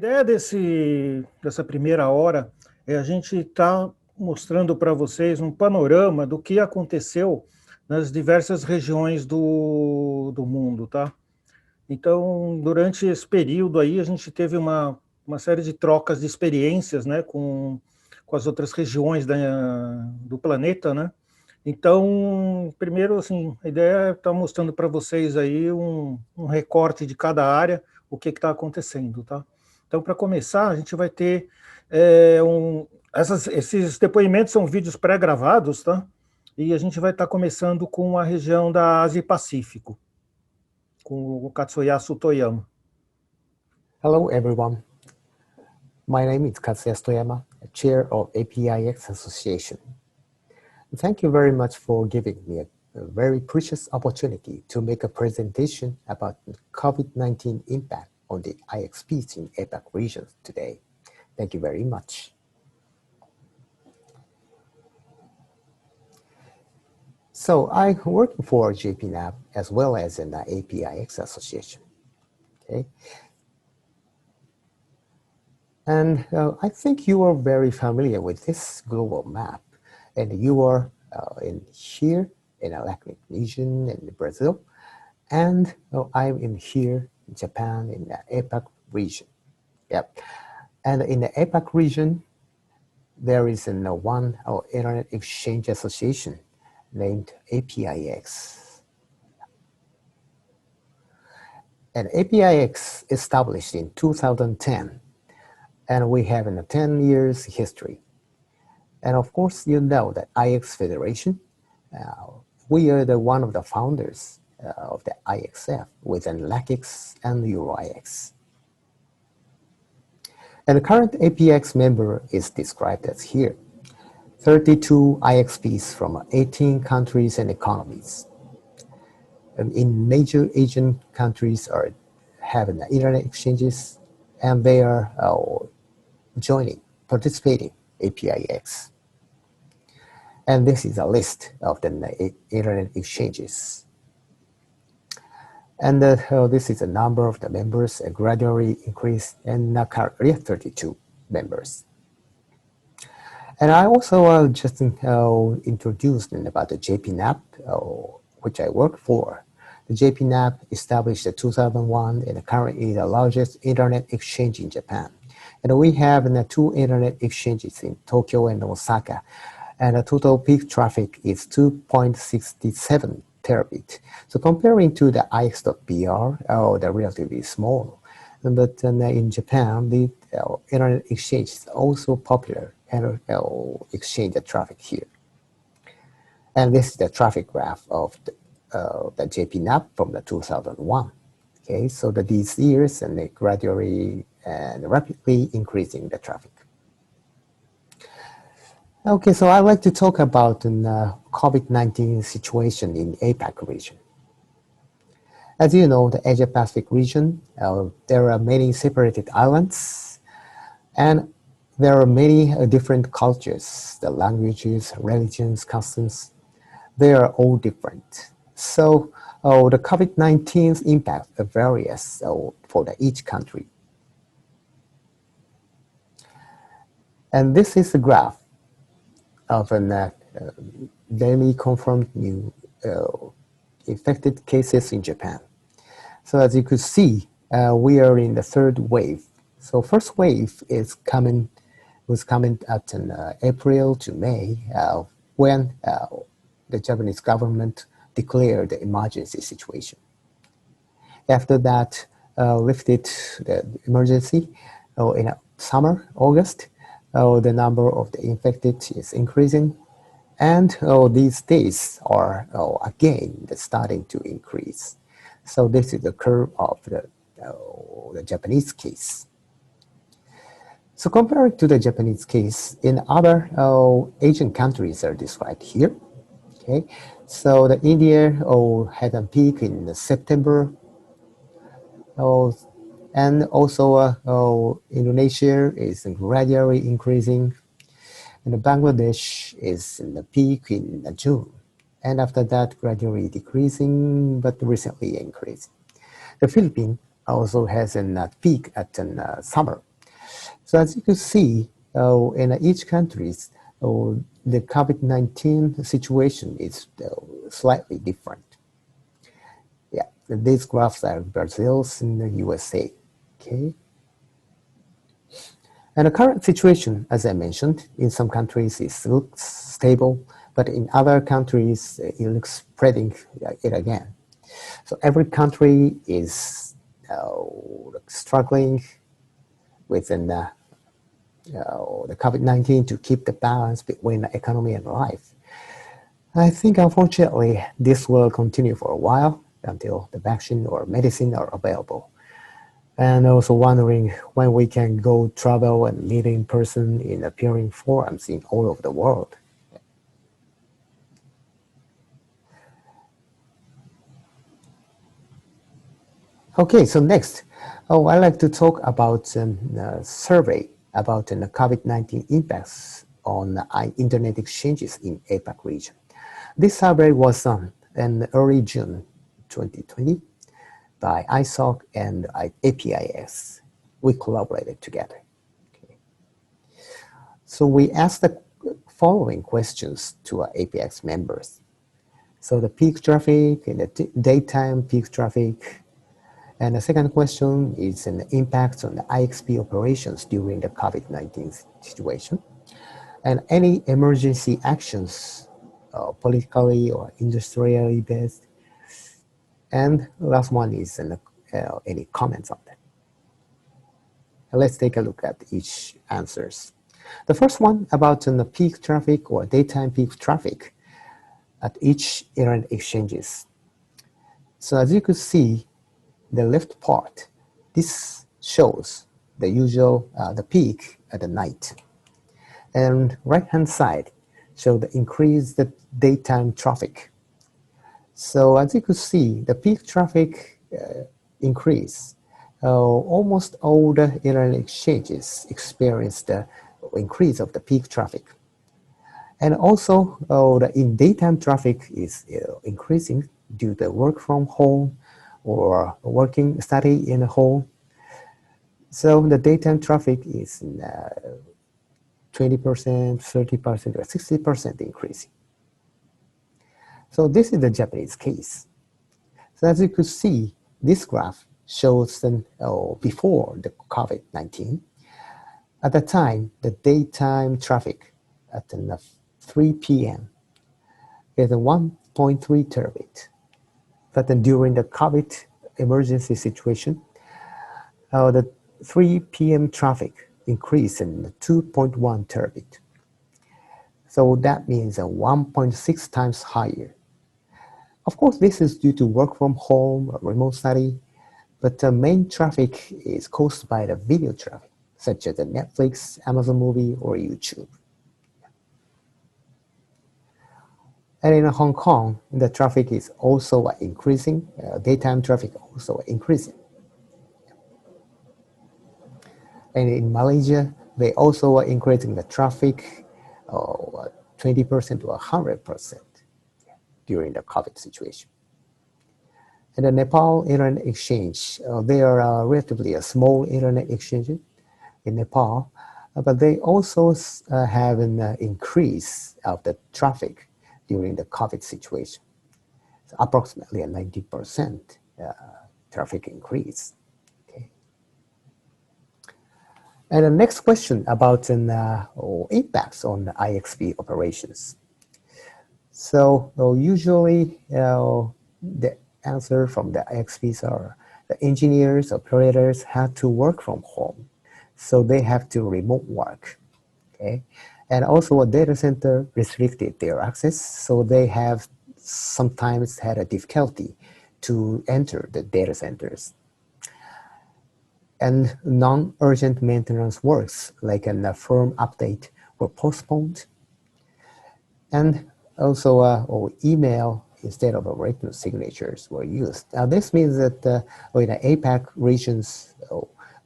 ideia dessa primeira hora é a gente estar mostrando para vocês um panorama do que aconteceu nas diversas regiões do mundo, tá? Então, durante esse período aí, a gente teve uma série de trocas de experiências, né, com as outras regiões do planeta, né? Então, primeiro, assim, a ideia é estar mostrando para vocês aí um recorte de cada área, o que está acontecendo, tá? Então, para começar, a gente vai ter esses depoimentos são vídeos pré-gravados, tá? E a gente vai estar começando com a região da Ásia e Pacífico, com o Katsuyasu Toyama. Hello, everyone. My name is Katsuyasu Toyama, Chair of APIX Association. Thank you very much for giving me a very precious opportunity to make a presentation about the COVID-19 impact on the IXPs in APAC regions today. Thank you very much. So I work for JPNAP as well as in the APIX Association. Okay. And I think you are very familiar with this global map. And you are here in the LAC-IX region in Brazil. And I'm in here in Japan in the APAC region. Yep. And in the APAC region, there is one Internet Exchange Association named APIX. And APIX established in 2010. And we have a 10 years history. And of course, you know that IX Federation, we are one of the founders of the IXF within LAC-IX and EuroIX. And the current APX member is described as here. 32 IXPs from 18 countries and economies. And in major Asian countries are having the internet exchanges, and they are participating APIX. And this is a list of the internet exchanges. And this is the number of the members, gradually increased, and currently 32 members. And I also just introduced about the JPNAP, which I work for. The JPNAP established in 2001 and currently the largest internet exchange in Japan. And we have 2 internet exchanges in Tokyo and Osaka. And the total peak traffic is 2.67 terabit. So comparing to the IX.br, they're relatively small. But in Japan, the internet exchange is also popular and exchange the traffic here. And this is the traffic graph of the JPNAP from the 2001. Okay, so these years and they gradually and rapidly increasing the traffic. Okay, so I'd like to talk about the COVID-19 situation in APAC region. As you know, the Asia-Pacific region, there are many separated islands, and there are many different cultures, the languages, religions, customs, they are all different. So the COVID-19's impact varies for each country. And this is the graph of daily confirmed new infected cases in Japan. So as you could see, we are in the 3rd wave. So first wave was coming at April to May when the Japanese government declared the emergency situation. After that, lifted the emergency in summer, August. The number of the infected is increasing, and these days are again starting to increase. So this is the curve of the Japanese case. So compared to the Japanese case, in other Asian countries are described here. Okay, so the India had a peak in September. And also Indonesia is gradually increasing, and Bangladesh is in the peak in June, and after that gradually decreasing, but recently increasing. The Philippines also has a peak at summer So as you can see, in each country, the COVID-19 situation is slightly different. Yeah, these graphs are Brazil's in the USA. Okay. And the current situation, as I mentioned, in some countries it looks stable, but in other countries it looks spreading it again. So every country is struggling within the COVID-19 to keep the balance between the economy and life. I think, unfortunately, this will continue for a while until the vaccine or medicine are available. And also wondering when we can go travel and meet in person in appearing forums in all over the world. Okay, so next, I'd like to talk about a survey about the COVID-19 impacts on internet exchanges in APAC region. This survey was done in early June 2020 by ISOC and APIX. We collaborated together. Okay. So we asked the following questions to our APIX members. So the peak traffic and the daytime peak traffic. And the second question is an impact on the IXP operations during the COVID-19 situation. And any emergency actions, politically or industrially based. And the last one is any comments on that. Let's take a look at each answers. The first one about the peak traffic or daytime peak traffic at each internet exchanges. So as you could see, the left part, this shows the usual, the peak at the night. And right-hand side show the increased daytime traffic. So as you could see, the peak traffic increase. Almost all the internet exchanges experience the increase of the peak traffic. And also, the in daytime traffic is increasing due to work from home or study in a home. So the daytime traffic is 20%, 30%, or 60% increasing. So this is the Japanese case. So as you could see, this graph shows before the COVID-19. At the time, the daytime traffic at 3 p.m. is 1.3 terabit. But then during the COVID emergency situation, the 3 p.m. traffic increased in 2.1 terabit. So that means 1.6 times higher. Of course, this is due to work from home or remote study, but the main traffic is caused by the video traffic, such as the Netflix, Amazon Movie, or YouTube. And in Hong Kong, the traffic is also increasing, daytime traffic also increasing. And in Malaysia, they also are increasing the traffic 20% to 100% during the COVID situation. And the Nepal Internet Exchange, they are relatively a small internet exchange in Nepal, but they also have an increase of the traffic during the COVID situation. So approximately a 90% traffic increase. Okay. And the next question about impacts on the IXP operations. So usually the answer from the IXPs are the engineers, operators have to work from home. So they have to remote work. Okay. And also a data center restricted their access, so they have sometimes had a difficulty to enter the data centers. And non-urgent maintenance works, like a firm update, were postponed. And also email instead of written signatures were used. Now this means that in the APAC regions,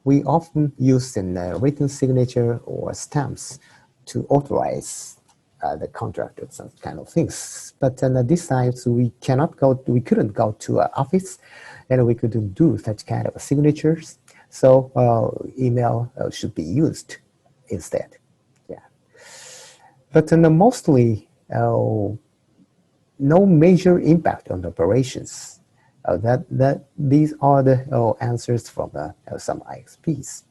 we often use a written signature or stamps to authorize the contract and some kind of things. But this time, so we couldn't go to an office, and we couldn't do such kind of signatures. So email should be used instead. Yeah. But mostly no major impact on operations. These are the answers from some IXPs.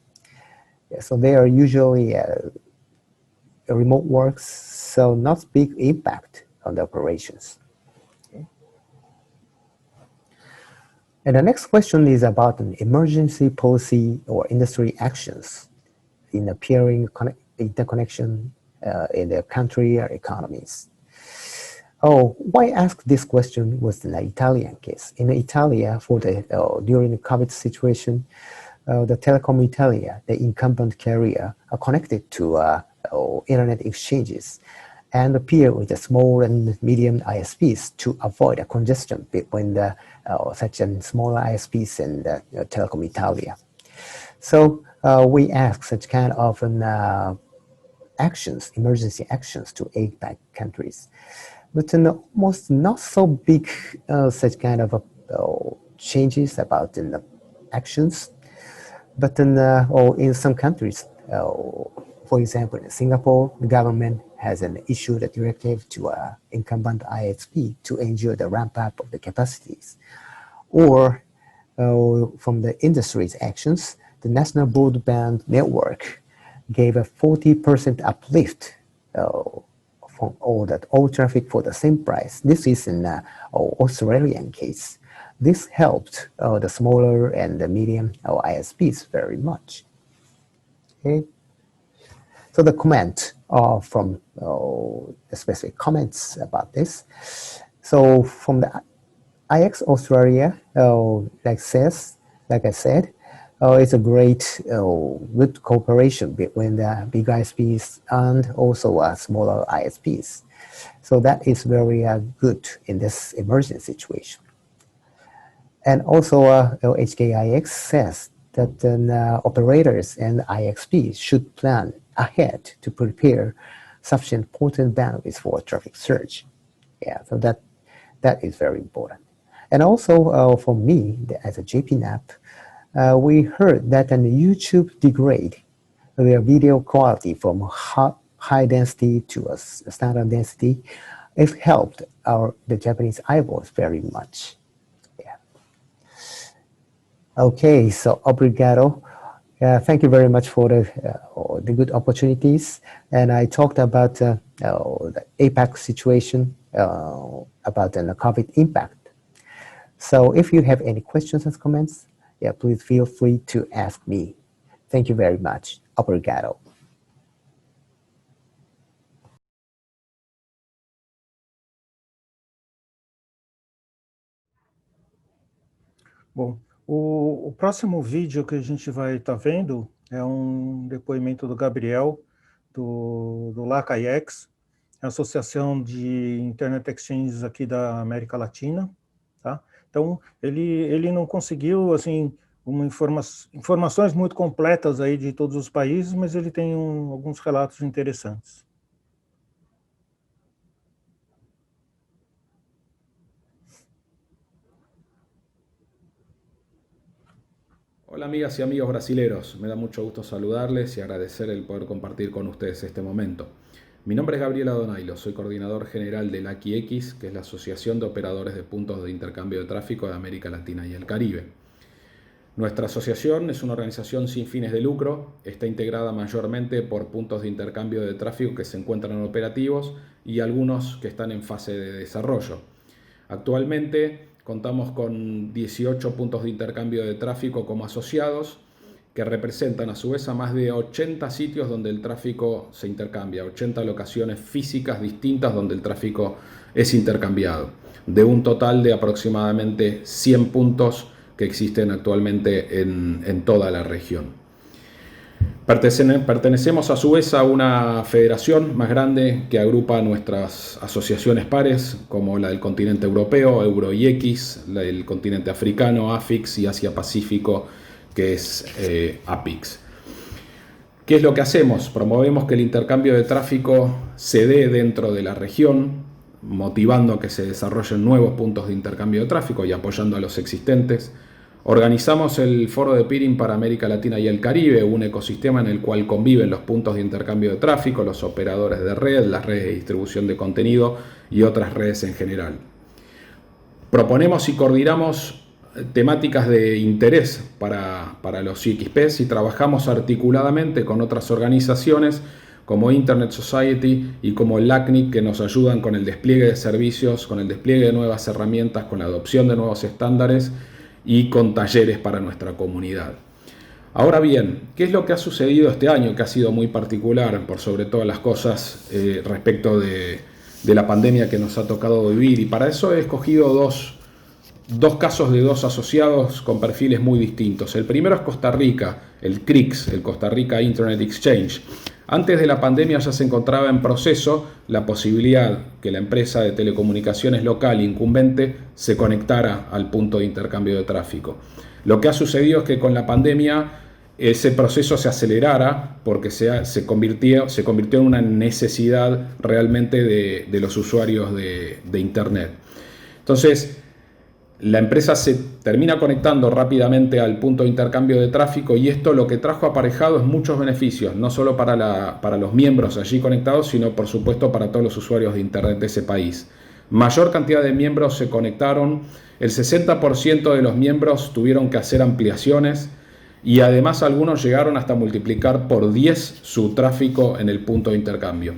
Yeah, so they are usually remote works, so not big impact on the operations. Okay. And the next question is about an emergency policy or industry actions in appearing interconnection in their country or economies. Oh, why ask this question was in the Italian case. In Italia, during the COVID situation, the Telecom Italia, the incumbent carrier, are connected to internet exchanges and appear with the small and medium ISPs to avoid a congestion between such and smaller ISPs and Telecom Italia. So we ask such kind of actions, emergency actions to APAC countries. But almost not so big such kind of changes about the actions. But in some countries, for example, in Singapore, the government has issued a directive to incumbent ISP to ensure the ramp up of the capacities. Or from the industry's actions, the National Broadband Network gave a 40% uplift from all traffic for the same price. This is in Australian case. This helped the smaller and the medium ISPs very much. Okay. So the comment from the specific comments about this. So from the IX Australia, like I said, it's a great, good cooperation between the big ISPs and also smaller ISPs. So that is very good in this emergency situation. And also HKIX says that operators and IXPs should plan ahead to prepare sufficient potent bandwidth for traffic surge. Yeah, so that is very important. And also for me, as a JPNAP, we heard that YouTube degrade their video quality from high density to a standard density. It helped the Japanese eyeballs very much. Yeah. Okay, so obrigado. Thank you very much for the good opportunities. And I talked about the APAC situation, about the COVID impact. So if you have any questions and comments, yeah, please feel free to ask me. Thank you very much. Obrigado. Bom, o próximo vídeo que a gente vai estar vendo é um depoimento do Gabriel, do LAC-IX, Associação de Internet Exchanges aqui da América Latina, tá? Então, ele não conseguiu, assim, informações muito completas aí de todos os países, mas ele tem alguns relatos interessantes. Hola amigas y amigos brasileros, me da mucho gusto saludarles y agradecer el poder compartir con ustedes este momento. Mi nombre es Gabriel Adonaylo, soy coordinador general de LAC-IX, que es la Asociación de Operadores de Puntos de Intercambio de Tráfico de América Latina y el Caribe. Nuestra asociación es una organización sin fines de lucro, está integrada mayormente por puntos de intercambio de tráfico que se encuentran operativos y algunos que están en fase de desarrollo. Actualmente contamos con 18 puntos de intercambio de tráfico como asociados, que representan a su vez a más de 80 sitios donde el tráfico se intercambia, 80 locaciones físicas distintas donde el tráfico es intercambiado, de un total de aproximadamente 100 puntos que existen actualmente en toda la región. Pertenecemos a su vez a una federación más grande que agrupa nuestras asociaciones pares, como la del continente europeo, Euro-IX, la del continente africano, APIX, y Asia-Pacífico, que es APIX. ¿Qué es lo que hacemos? Promovemos que el intercambio de tráfico se dé dentro de la región, motivando a que se desarrollen nuevos puntos de intercambio de tráfico y apoyando a los existentes. Organizamos el foro de peering para América Latina y el Caribe, un ecosistema en el cual conviven los puntos de intercambio de tráfico, los operadores de red, las redes de distribución de contenido y otras redes en general. Proponemos y coordinamos temáticas de interés para los IXPs y trabajamos articuladamente con otras organizaciones como Internet Society y como el LAC-IX, que nos ayudan con el despliegue de servicios, con el despliegue de nuevas herramientas, con la adopción de nuevos estándares y con talleres para nuestra comunidad. Ahora bien, ¿qué es lo que ha sucedido este año, que ha sido muy particular por sobre todas las cosas respecto de la pandemia que nos ha tocado vivir? Y para eso he escogido dos casos de dos asociados con perfiles muy distintos. El primero es Costa Rica, el CRIX, el Costa Rica Internet Exchange. Antes de la pandemia ya se encontraba en proceso la posibilidad que la empresa de telecomunicaciones local incumbente se conectara al punto de intercambio de tráfico. Lo que ha sucedido es que con la pandemia ese proceso se acelerara porque se convirtió en una necesidad realmente de los usuarios de Internet. Entonces, la empresa se termina conectando rápidamente al punto de intercambio de tráfico y esto lo que trajo aparejado es muchos beneficios, no solo para los miembros allí conectados, sino por supuesto para todos los usuarios de Internet de ese país. Mayor cantidad de miembros se conectaron, el 60% de los miembros tuvieron que hacer ampliaciones y además algunos llegaron hasta multiplicar por 10 su tráfico en el punto de intercambio.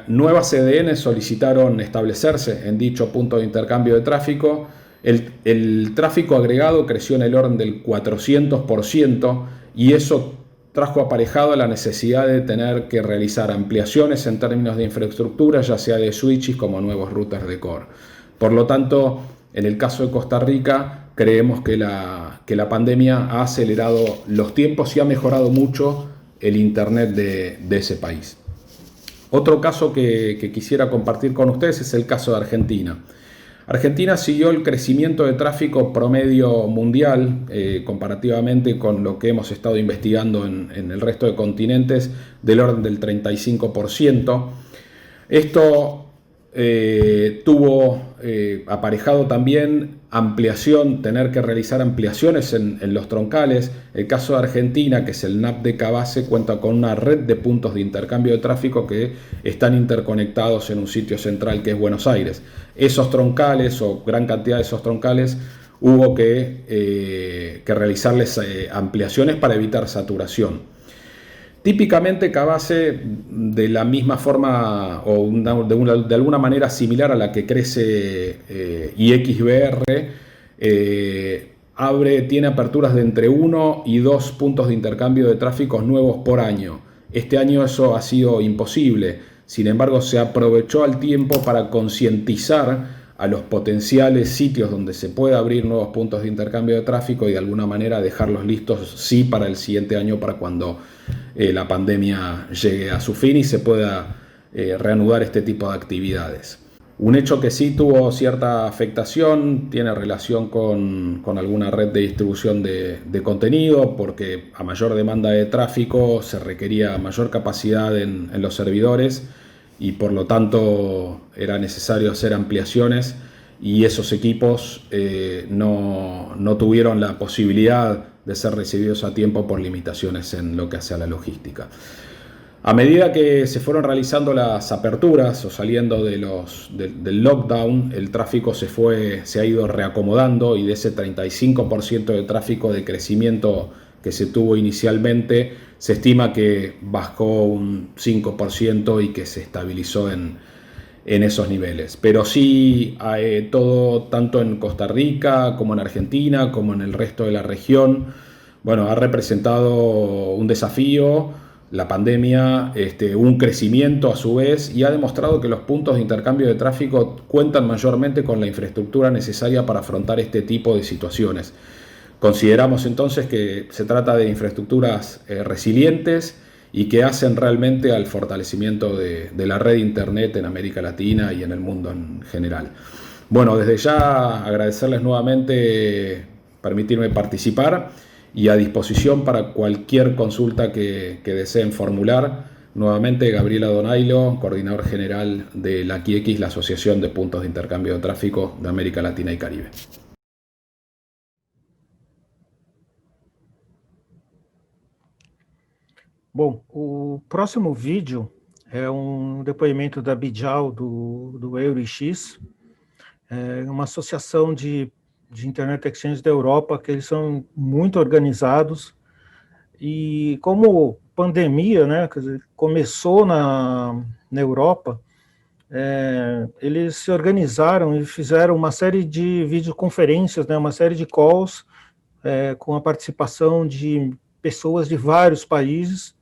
Nuevas CDN solicitaron establecerse en dicho punto de intercambio de tráfico. El tráfico agregado creció en el orden del 400% y eso trajo aparejado la necesidad de tener que realizar ampliaciones en términos de infraestructura, ya sea de switches como nuevos routers de core. Por lo tanto, en el caso de Costa Rica, creemos que la pandemia ha acelerado los tiempos y ha mejorado mucho el Internet de ese país. Otro caso que quisiera compartir con ustedes es el caso de Argentina. Argentina siguió el crecimiento de tráfico promedio mundial comparativamente con lo que hemos estado investigando en el resto de continentes del orden del 35%. Esto tuvo aparejado también ampliación, tener que realizar ampliaciones en los troncales. El caso de Argentina, que es el NAPDK base, cuenta con una red de puntos de intercambio de tráfico que están interconectados en un sitio central que es Buenos Aires. Esos troncales o gran cantidad de esos troncales hubo que realizarles ampliaciones para evitar saturación. Típicamente Cabase, de la misma forma o de alguna manera similar a la que crece IX.br, tiene aperturas de entre 1 y 2 puntos de intercambio de tráficos nuevos por año. Este año eso ha sido imposible, sin embargo se aprovechó al tiempo para concientizar a los potenciales sitios donde se puede abrir nuevos puntos de intercambio de tráfico y de alguna manera dejarlos listos sí para el siguiente año, para cuando la pandemia llegue a su fin y se pueda reanudar este tipo de actividades. Un hecho que sí tuvo cierta afectación tiene relación con alguna red de distribución de contenido, porque a mayor demanda de tráfico se requería mayor capacidad en los servidores y por lo tanto era necesario hacer ampliaciones y esos equipos no tuvieron la posibilidad de ser recibidos a tiempo por limitaciones en lo que hace a la logística. A medida que se fueron realizando las aperturas o saliendo del lockdown, el tráfico se ha ido reacomodando y de ese 35% de tráfico de crecimiento que se tuvo inicialmente, se estima que bajó un 5% y que se estabilizó en esos niveles. Pero sí, todo, tanto en Costa Rica como en Argentina, como en el resto de la región, ha representado un desafío, la pandemia, un crecimiento a su vez, y ha demostrado que los puntos de intercambio de tráfico cuentan mayormente con la infraestructura necesaria para afrontar este tipo de situaciones. Consideramos entonces que se trata de infraestructuras resilientes y que hacen realmente al fortalecimiento de la red de Internet en América Latina y en el mundo en general. Desde ya agradecerles nuevamente permitirme participar y a disposición para cualquier consulta que deseen formular. Nuevamente, Gabriel Adonaylo, coordinador general de LAC-IX, la Asociación de Puntos de Intercambio de Tráfico de América Latina y Caribe. Bom, o próximo vídeo é um depoimento da Bijal do EURIX, uma associação de Internet Exchange da Europa, que eles são muito organizados, e como pandemia, né, quer dizer, começou na Europa, eles se organizaram e fizeram uma série de videoconferências, né, uma série de calls, com a participação de pessoas de vários países,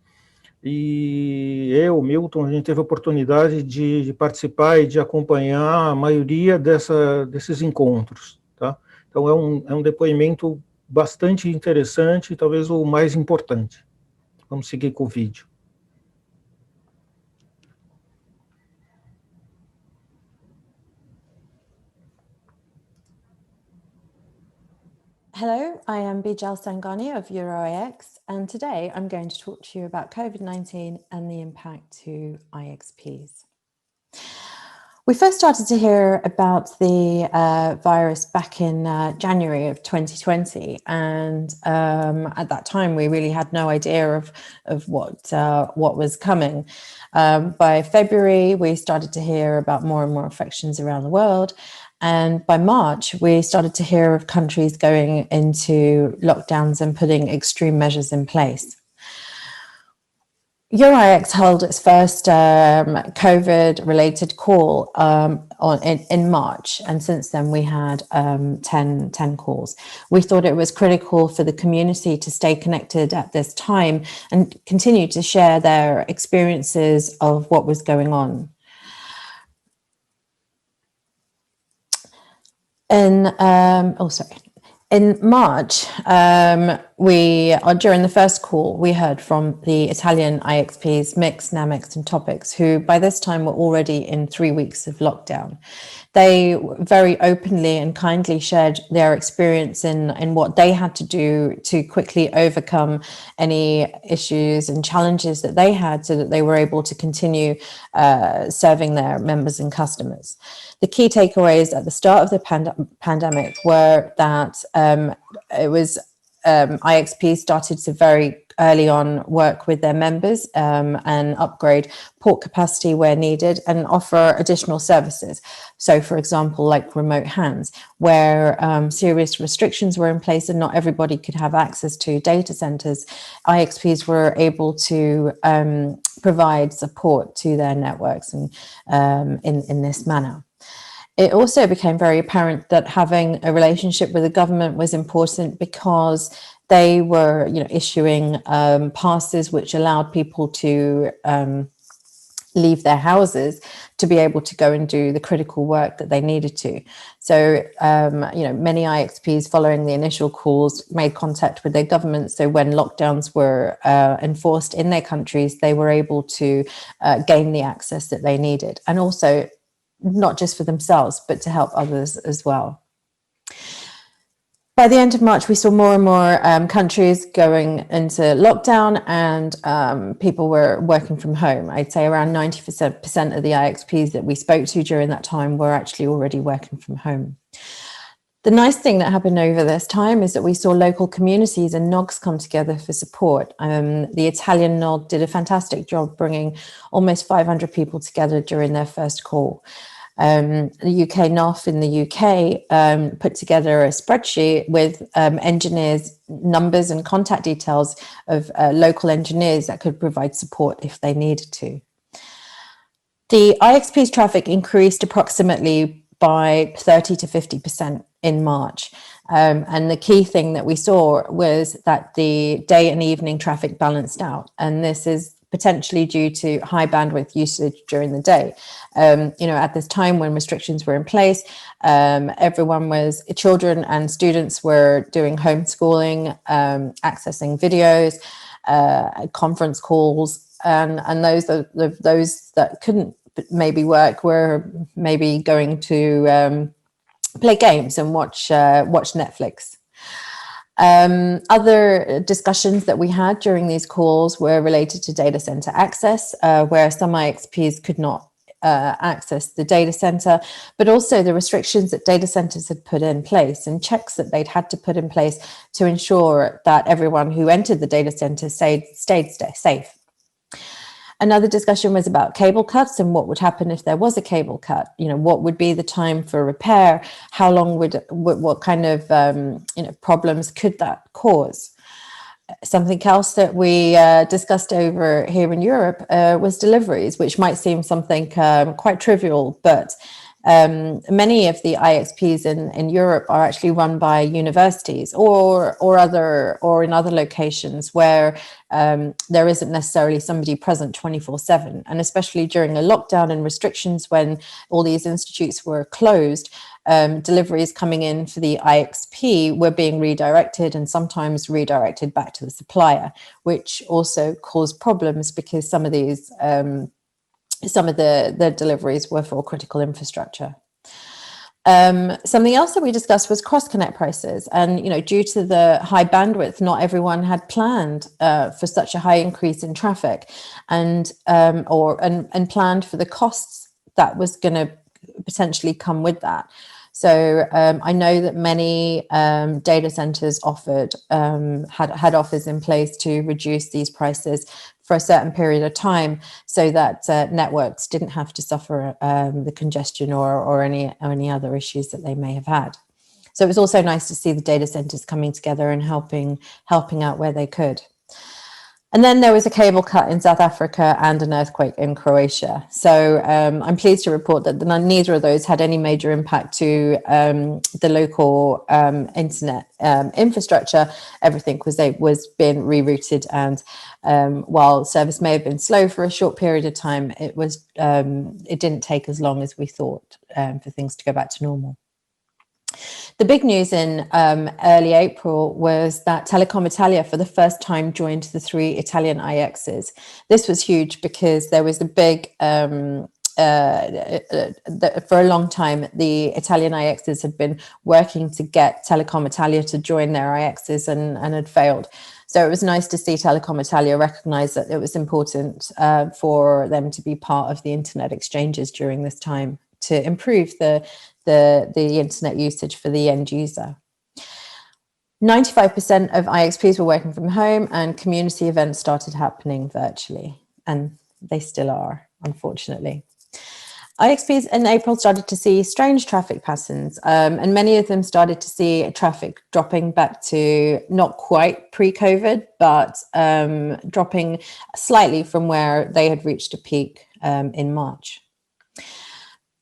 e eu, Milton, a gente teve a oportunidade de participar e de acompanhar a maioria desses encontros, tá? Então é um depoimento bastante interessante, talvez o mais importante. Vamos seguir com o vídeo. Hello, I am Bijal Sanghani of IX, and today I'm going to talk to you about COVID-19 and the impact to IXPs. We first started to hear about the virus back in January of 2020, and at that time we really had no idea of what was coming. By February, we started to hear about more and more infections around the world. And by March, we started to hear of countries going into lockdowns and putting extreme measures in place. IX held its first COVID-related call in March, and since then we had 10 calls. We thought it was critical for the community to stay connected at this time and continue to share their experiences of what was going on. In March, during the first call, we heard from the Italian IXPs, MIX, NAMIX, and TOPIX, who by this time were already in 3 weeks of lockdown. They very openly and kindly shared their experience in what they had to do to quickly overcome any issues and challenges that they had so that they were able to continue serving their members and customers. The key takeaways at the start of the pandemic were that IXP started to very early on work with their members and upgrade port capacity where needed and offer additional services. So, for example, like remote hands, where serious restrictions were in place and not everybody could have access to data centers, IXPs were able to provide support to their networks and in this manner. It also became very apparent that having a relationship with the government was important because they were, issuing passes which allowed people to leave their houses to be able to go and do the critical work that they needed to. So, many IXPs following the initial calls made contact with their governments. So when lockdowns were enforced in their countries, they were able to gain the access that they needed. And also, not just for themselves, but to help others as well. By the end of March, we saw more and more countries going into lockdown and people were working from home. I'd say around 90% of the IXPs that we spoke to during that time were actually already working from home. The nice thing that happened over this time is that we saw local communities and NOGs come together for support. The Italian NOG did a fantastic job bringing almost 500 people together during their first call. The UK NOF in the UK put together a spreadsheet with engineers' numbers and contact details of local engineers that could provide support if they needed to. The IXP's traffic increased approximately by 30 to 50% in March. And the key thing that we saw was that the day and evening traffic balanced out. And this is potentially due to high bandwidth usage during the day. At this time when restrictions were in place, children and students were doing homeschooling, accessing videos, conference calls, and those that couldn't maybe work were maybe going to play games and watch Netflix. Other discussions that we had during these calls were related to data center access, where some IXPs could not access the data center, but also the restrictions that data centers had put in place and checks that they'd had to put in place to ensure that everyone who entered the data center stayed safe. Another discussion was about cable cuts and what would happen if there was a cable cut. What would be the time for repair? How long what kind of problems could that cause? Something else that we discussed over here in Europe was deliveries, which might seem something quite trivial, but many of the IXPs in Europe are actually run by universities or in other locations where there isn't necessarily somebody present 24/7. And especially during a lockdown and restrictions when all these institutes were closed, deliveries coming in for the IXP were being redirected and sometimes redirected back to the supplier, which also caused problems because some of the deliveries were for critical infrastructure. Something else that we discussed was cross-connect prices. And, due to the high bandwidth, not everyone had planned for such a high increase in traffic and planned for the costs that was going to potentially come with that. So I know that many data centers had offers in place to reduce these prices for a certain period of time so that networks didn't have to suffer the congestion or any other issues that they may have had. So it was also nice to see the data centers coming together and helping out where they could. And then there was a cable cut in South Africa and an earthquake in Croatia. So I'm pleased to report that neither of those had any major impact to the local internet infrastructure. Everything was being rerouted, and while service may have been slow for a short period of time, it didn't take as long as we thought for things to go back to normal. The big news in early April was that Telecom Italia for the first time joined the 3 Italian IXs. This was huge because there was a big, for a long time, the Italian IXs had been working to get Telecom Italia to join their IXs and had failed. So it was nice to see Telecom Italia recognize that it was important for them to be part of the internet exchanges during this time to improve the internet usage for the end user. 95% of IXPs were working from home and community events started happening virtually, and they still are, unfortunately. IXPs in April started to see strange traffic patterns, and many of them started to see traffic dropping back to not quite pre-COVID, but dropping slightly from where they had reached a peak in March.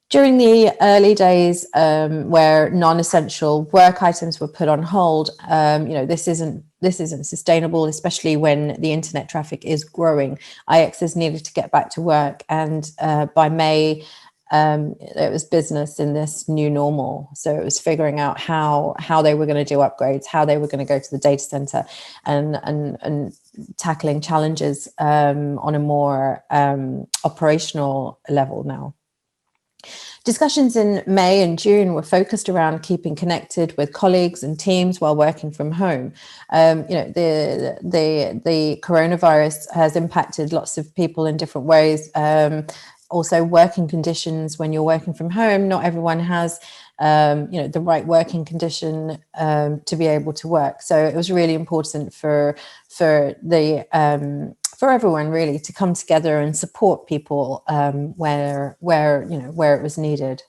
During the early days where non-essential work items were put on hold, this isn't sustainable, especially when the internet traffic is growing. IXs needed to get back to work, and by May, it was business in this new normal. So it was figuring out how they were going to do upgrades, how they were going to go to the data center, and tackling challenges on a more operational level now. Discussions in May and June were focused around keeping connected with colleagues and teams while working from home. The coronavirus has impacted lots of people in different ways. Also, working conditions when you're working from home. Not everyone has the right working condition to be able to work. So it was really important for everyone really to come together and support people where it was needed.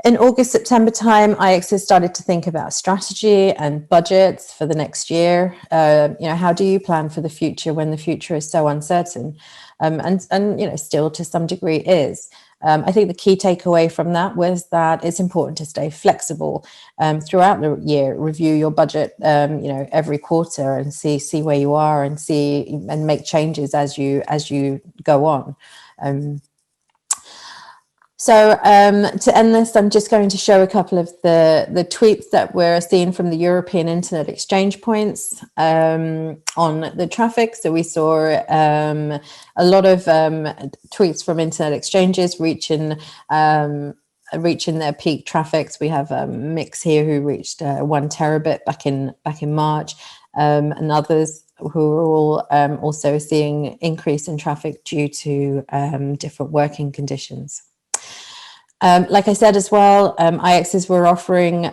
In August, September time, IXs started to think about strategy and budgets for the next year. How do you plan for the future when the future is so uncertain? And still to some degree is. I think the key takeaway from that was that it's important to stay flexible throughout the year. Review your budget, every quarter, and see where you are, and make changes as you go on. So to end this, I'm just going to show a couple of the tweets that we're seeing from the European Internet Exchange points on the traffic. So we saw a lot of tweets from Internet Exchanges reaching their peak traffics. We have Mix here who reached 1 terabit back in March, and others who are all also seeing increase in traffic due to different working conditions. Like I said as well, IXs were offering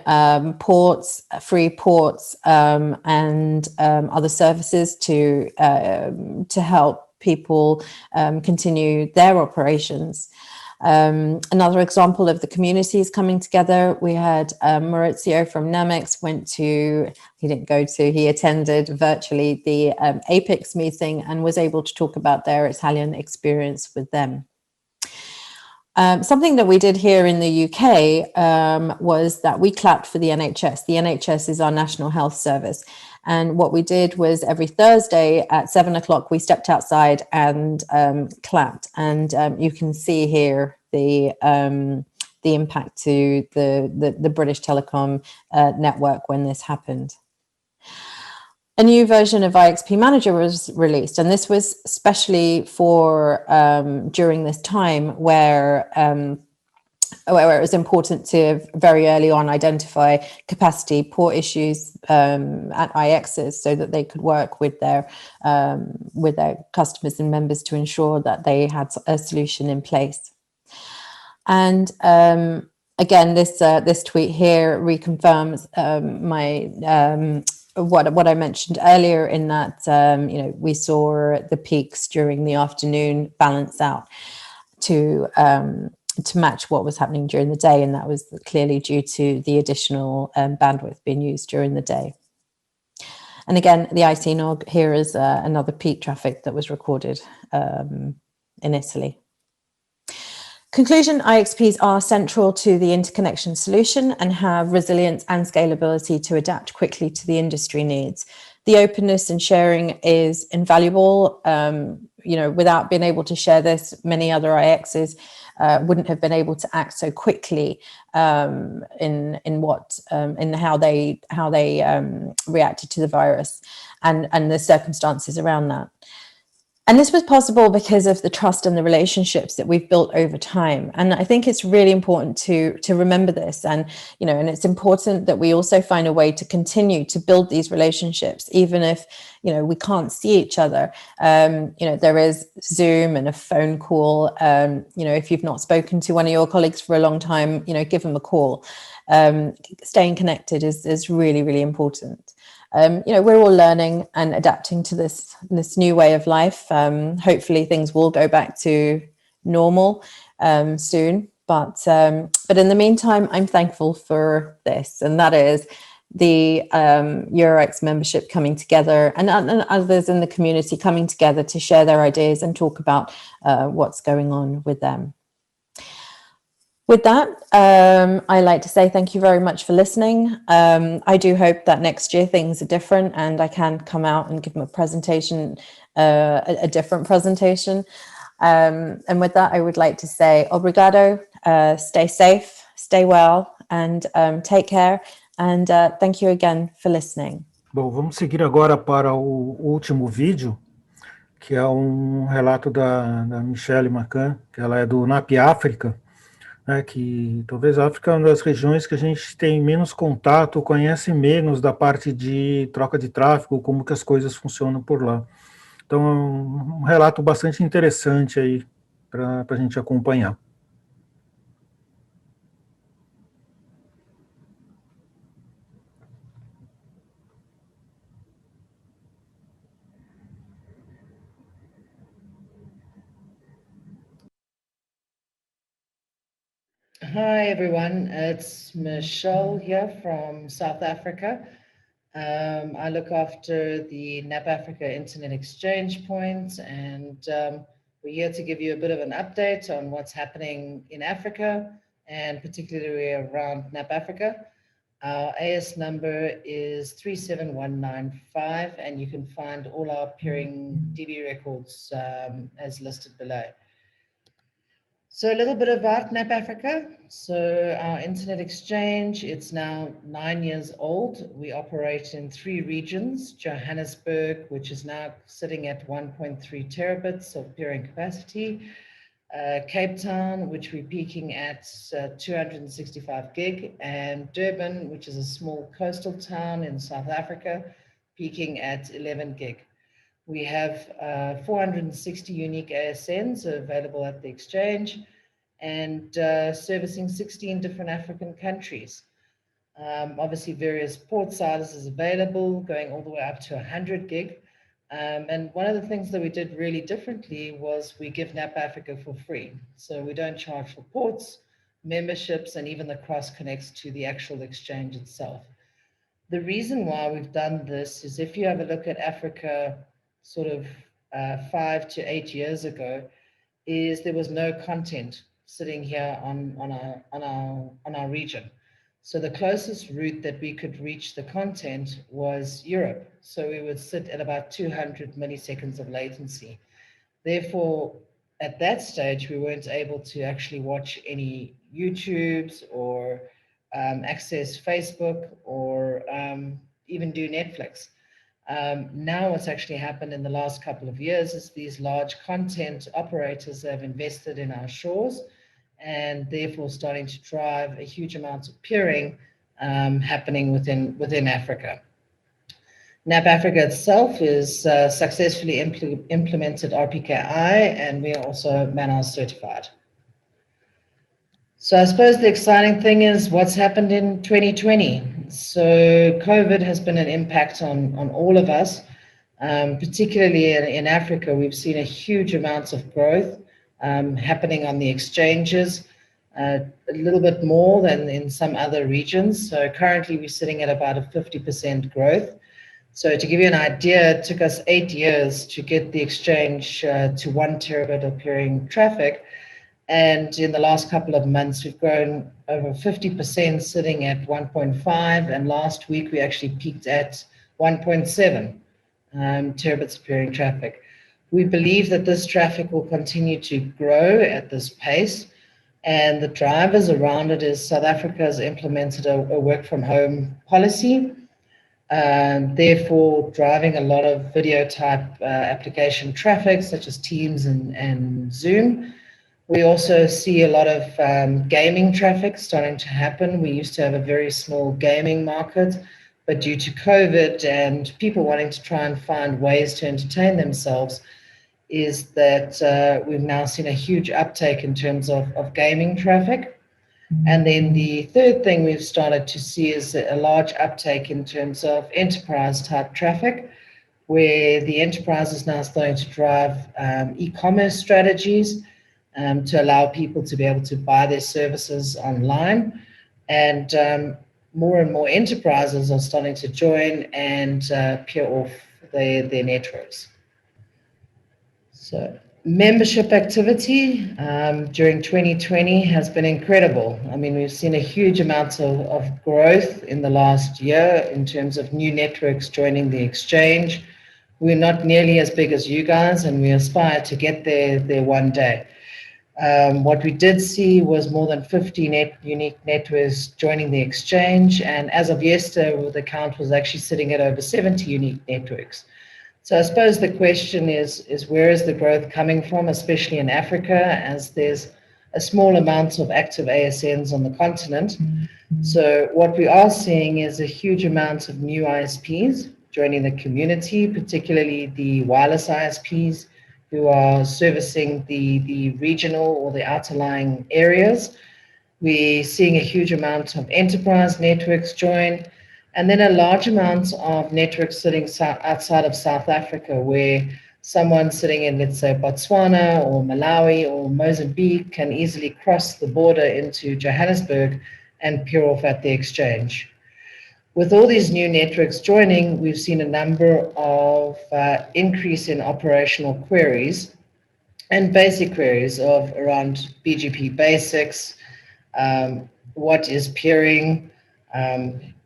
free ports, and other services to help people continue their operations. Another example of the communities coming together, we had Maurizio from NAMEX he attended virtually the APIX meeting and was able to talk about their Italian experience with them. Something that we did here in the UK was that we clapped for the NHS. The NHS is our National Health Service. And what we did was every Thursday at 7 o'clock, we stepped outside and clapped. And you can see here the impact to the British Telecom network when this happened. A new version of IXP Manager was released, and this was especially for during this time where it was important to very early on identify capacity port issues at IXs so that they could work with their customers and members to ensure that they had a solution in place. And again, this tweet here reconfirms what I mentioned earlier, in that we saw the peaks during the afternoon balance out to match what was happening during the day, and that was clearly due to the additional bandwidth being used during the day. And again, the IT log here is another peak traffic that was recorded in Italy. Conclusion, IXPs are central to the interconnection solution and have resilience and scalability to adapt quickly to the industry needs. The openness and sharing is invaluable. Without being able to share this, many other IXs wouldn't have been able to act so quickly in how they reacted to the virus and the circumstances around that. And this was possible because of the trust and the relationships that we've built over time. And I think it's really important to remember this. And, and it's important that we also find a way to continue to build these relationships, even if, we can't see each other. There is Zoom and a phone call. If you've not spoken to one of your colleagues for a long time, give them a call. Staying connected is really, really important. We're all learning and adapting to this new way of life. Hopefully things will go back to normal soon. But in the meantime, I'm thankful for this, and that is the EuroX membership coming together and others in the community coming together to share their ideas and talk about what's going on with them. With that, I like to say thank you very much for listening. I do hope that next year things are different and I can come out and give them a presentation, a different presentation. And with that, I would like to say obrigado, stay safe, stay well, and take care. And thank you again for listening. Bom, vamos seguir agora para o último vídeo, que é relato da Michele McCann, que ela é do NAPAfrica. Que talvez a África é uma das regiões que a gente tem menos contato, conhece menos da parte de troca de tráfego, como que as coisas funcionam por lá. Então, é um relato bastante interessante aí para a gente acompanhar. Hi everyone, it's Michele here from South Africa. I look after the NAPAfrica Internet Exchange Point, and we're here to give you a bit of an update on what's happening in Africa and particularly around NAPAfrica. Our AS number is 37195, and you can find all our peering DB records as listed below. So a little bit about NAPAfrica. So our internet exchange, it's now 9 years old. We operate in 3 regions: Johannesburg, which is now sitting at 1.3 terabits of peering capacity, Cape Town, which we're peaking at 265 gig, and Durban, which is a small coastal town in South Africa, peaking at 11 gig. We have 460 unique ASNs available at the exchange and servicing 16 different African countries. Obviously, various port sizes available, going all the way up to 100 gig. And one of the things that we did really differently was we give NAPAfrica for free. So we don't charge for ports, memberships, and even the cross connects to the actual exchange itself. The reason why we've done this is if you have a look at Africa sort of 5 to 8 years ago, is there was no content sitting here on our region. So the closest route that we could reach the content was Europe. So we would sit at about 200 milliseconds of latency. Therefore, at that stage, we weren't able to actually watch any YouTubes or access Facebook or even do Netflix. Now what's actually happened in the last couple of years is these large content operators have invested in our shores and therefore starting to drive a huge amount of peering happening within Africa. NAPAfrica itself is successfully implemented RPKI, and we are also MANAS certified. So I suppose the exciting thing is what's happened in 2020. So COVID has been an impact on all of us, particularly in Africa. We've seen a huge amount of growth happening on the exchanges, a little bit more than in some other regions. So currently we're sitting at about a 50% growth. So to give you an idea, it took us 8 years to get the exchange to 1 terabit of peering traffic. And in the last couple of months, we've grown over 50%, sitting at 1.5. And last week, we actually peaked at 1.7 terabits of peering traffic. We believe that this traffic will continue to grow at this pace. And the drivers around it is South Africa has implemented a work from home policy, therefore driving a lot of video type application traffic, such as Teams and Zoom. We also see a lot of gaming traffic starting to happen. We used to have a very small gaming market, but due to COVID and people wanting to try and find ways to entertain themselves, is that we've now seen a huge uptake in terms of gaming traffic. And then the third thing we've started to see is a large uptake in terms of enterprise type traffic, where the enterprise is now starting to drive e-commerce strategies to allow people to be able to buy their services online. And more and more enterprises are starting to join and peer off their networks. So membership activity during 2020 has been incredible. I mean, we've seen a huge amount of growth in the last year in terms of new networks joining the exchange. We're not nearly as big as you guys, and we aspire to get there one day. What we did see was more than 50 unique networks joining the exchange, and as of yesterday, the count was actually sitting at over 70 unique networks. So I suppose the question is where is the growth coming from, especially in Africa, as there's a small amount of active ASNs on the continent. So what we are seeing is a huge amount of new ISPs joining the community, particularly the wireless ISPs, who are servicing the regional or the outerlying areas. We're seeing a huge amount of enterprise networks join, and then a large amount of networks sitting outside of South Africa, where someone sitting in, let's say, Botswana or Malawi or Mozambique can easily cross the border into Johannesburg and peer off at the exchange. With all these new networks joining, we've seen a number of increase in operational queries and basic queries of around BGP basics, what is peering,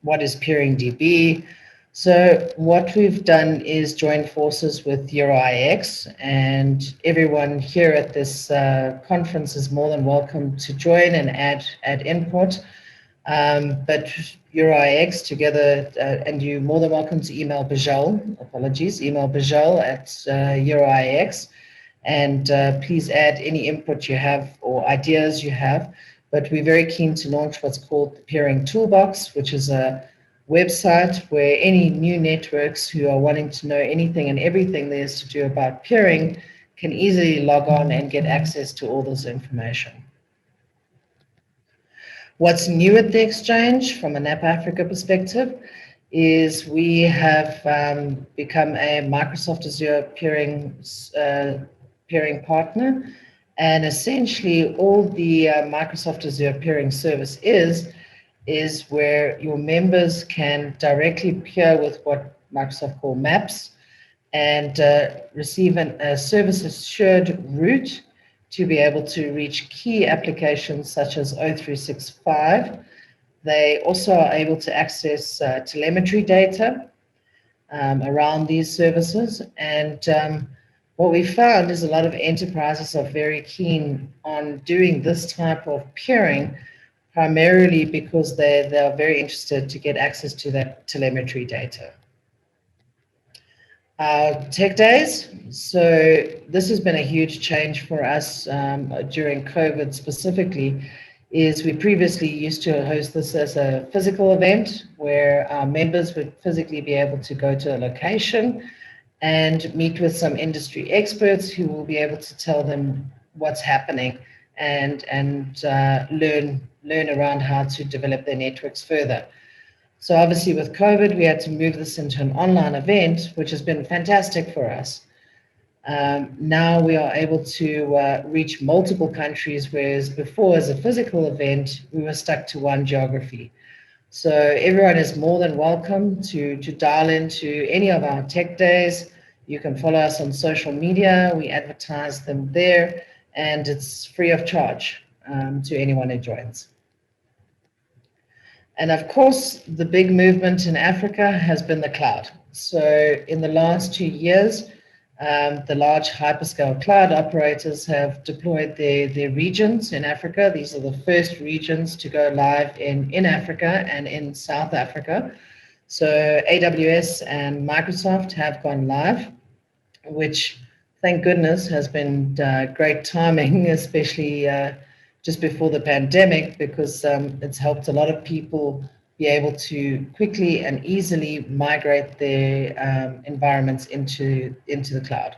what is peering DB. So what we've done is join forces with IX, and everyone here at this conference is more than welcome to join and add input. But IX together, and you're more than welcome to email Bijal, email Bijal at IX, and please add any input you have or ideas you have. But we're very keen to launch what's called the Peering Toolbox, which is a website where any new networks who are wanting to know anything and everything there is to do about peering can easily log on and get access to all this information. What's new at the exchange from a NAPAfrica perspective is we have become a Microsoft Azure peering partner. And essentially all the Microsoft Azure peering service is where your members can directly peer with what Microsoft call maps and receive a service assured route to be able to reach key applications such as O365. They also are able to access telemetry data around these services. And what we found is a lot of enterprises are very keen on doing this type of peering, primarily because they are very interested to get access to that telemetry data. Tech days. So this has been a huge change for us during COVID specifically, is we previously used to host this as a physical event where our members would physically be able to go to a location and meet with some industry experts who will be able to tell them what's happening and learn around how to develop their networks further. So obviously with COVID, we had to move this into an online event, which has been fantastic for us. Now we are able to reach multiple countries, whereas before as a physical event, we were stuck to one geography. So everyone is more than welcome to dial into any of our tech days. You can follow us on social media. We advertise them there, and it's free of charge to anyone who joins. And of course, the big movement in Africa has been the cloud. So in the last 2 years, the large hyperscale cloud operators have deployed their regions in Africa. These are the first regions to go live in Africa and in South Africa. So AWS and Microsoft have gone live, which thank goodness has been great timing, especially just before the pandemic, because it's helped a lot of people be able to quickly and easily migrate their environments into the cloud.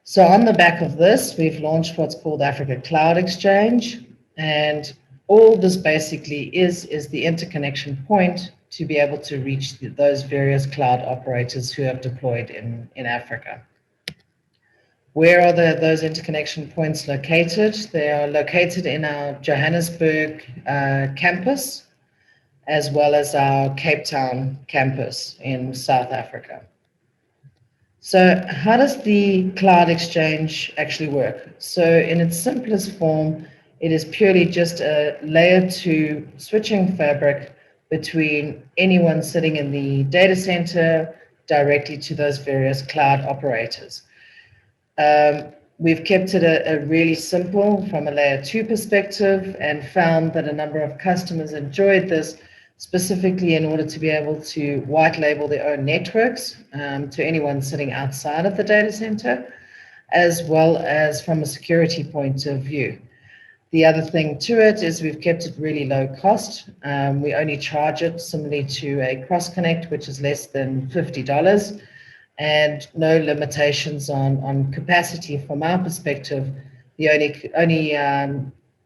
So on the back of this, we've launched what's called Africa Cloud Exchange, and all this basically is the interconnection point to be able to reach those various cloud operators who have deployed in Africa. Where are those interconnection points located? They are located in our Johannesburg campus, as well as our Cape Town campus in South Africa. So how does the cloud exchange actually work? So in its simplest form, it is purely just a layer 2 switching fabric between anyone sitting in the data center directly to those various cloud operators. We've kept it a really simple from a layer 2 perspective, and found that a number of customers enjoyed this, specifically in order to be able to white label their own networks to anyone sitting outside of the data center, as well as from a security point of view. The other thing to it is we've kept it really low cost. We only charge it similarly to a cross connect, which is less than $50. And no limitations on capacity from our perspective. The only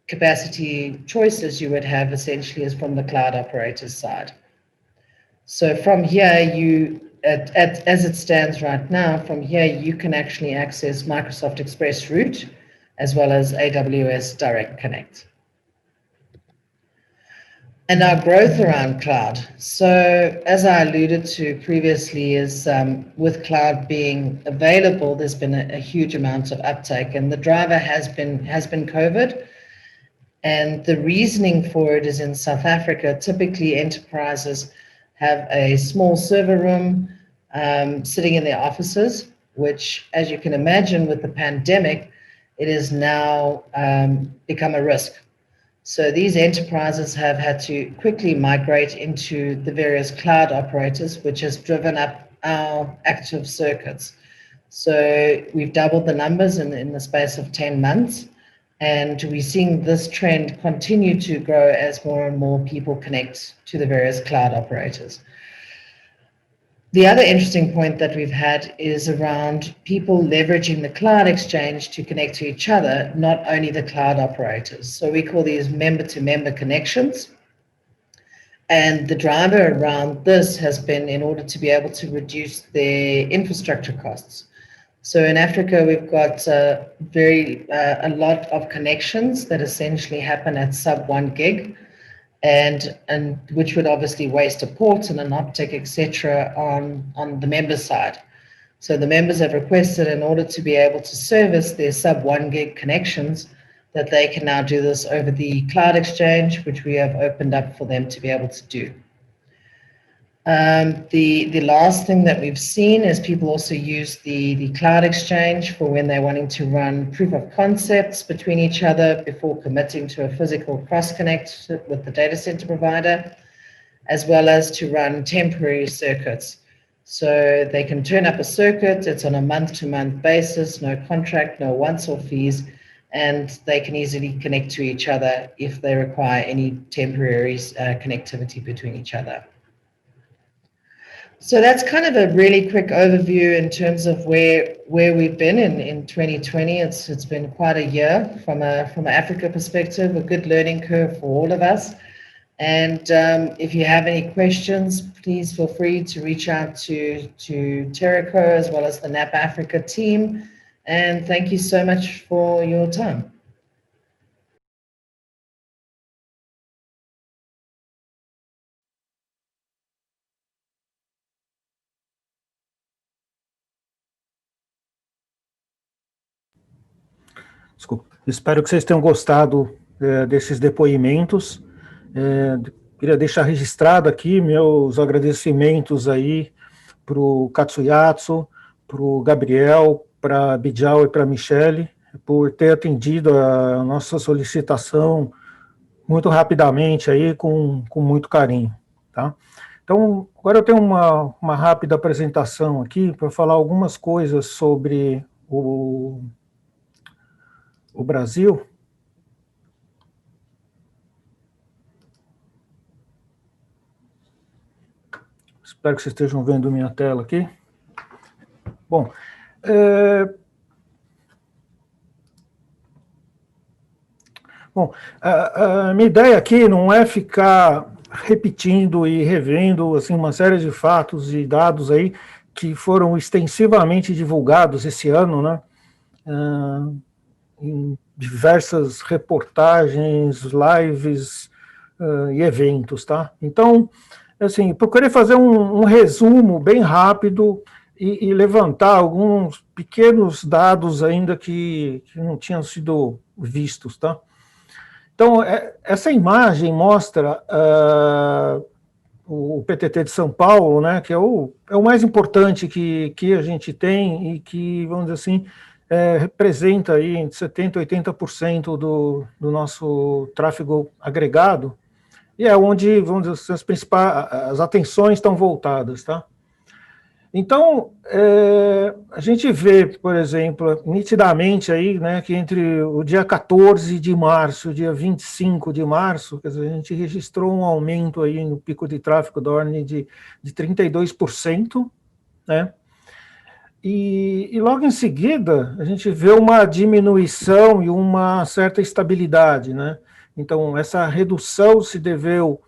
capacity choices you would have essentially is from the cloud operator's side. So from here, as it stands right now, from here you can actually access Microsoft Express Route as well as AWS Direct Connect. And our growth around cloud. So as I alluded to previously, is with cloud being available, there's been a huge amount of uptake, and the driver has been COVID. And the reasoning for it is in South Africa, typically enterprises have a small server room sitting in their offices, which, as you can imagine, with the pandemic, it is now become a risk. So these enterprises have had to quickly migrate into the various cloud operators, which has driven up our active circuits. So we've doubled the numbers in the space of 10 months, and we're seeing this trend continue to grow as more and more people connect to the various cloud operators. The other interesting point that we've had is around people leveraging the cloud exchange to connect to each other, not only the cloud operators. So we call these member-to-member connections. And the driver around this has been in order to be able to reduce their infrastructure costs. So in Africa, we've got a lot of connections that essentially happen at sub 1 gig, and which would obviously waste a port and an optic, etc., on the member side. So the members have requested, in order to be able to service their sub 1 gig connections, that they can now do this over the cloud exchange, which we have opened up for them to be able to do. The last thing that we've seen is people also use the cloud exchange for when they're wanting to run proof of concepts between each other before committing to a physical cross-connect with the data center provider, as well as to run temporary circuits. So they can turn up a circuit, it's on a month-to-month basis, no contract, no once-off fees, and they can easily connect to each other if they require any temporary connectivity between each other. So that's kind of a really quick overview in terms of where we've been in 2020. It's been quite a year from an Africa perspective, a good learning curve for all of us. And if you have any questions, please feel free to reach out to Terrico as well as the NAPAfrica team. And thank you so much for your time. Desculpa. Espero que vocês tenham gostado desses depoimentos. Queria deixar registrado aqui meus agradecimentos aí para o Katsuyasu, para o Gabriel, para a Bijal e para a Michele, por ter atendido a nossa solicitação muito rapidamente aí, com muito carinho, tá? Então, agora eu tenho uma rápida apresentação aqui para falar algumas coisas sobre o Brasil. Espero que vocês estejam vendo minha tela aqui. Bom, a minha ideia aqui não é ficar repetindo e revendo assim, uma série de fatos e dados aí que foram extensivamente divulgados esse ano, né? Em diversas reportagens, lives e eventos, tá? Então, assim, procurei fazer um resumo bem rápido e levantar alguns pequenos dados ainda que não tinham sido vistos, tá? Então, essa imagem mostra o PTT de São Paulo, né, que é o mais importante que a gente tem e que, vamos dizer assim, representa aí entre 70% e 80% do nosso tráfego agregado, e é onde, vamos dizer, as atenções estão voltadas, tá? Então, a gente vê, por exemplo, nitidamente aí, né, que entre o dia 14 de março e o dia 25 de março, quer dizer, a gente registrou um aumento aí no pico de tráfego da ordem de 32%, né? E logo em seguida, a gente vê uma diminuição e uma certa estabilidade, né? Então, essa redução se deveu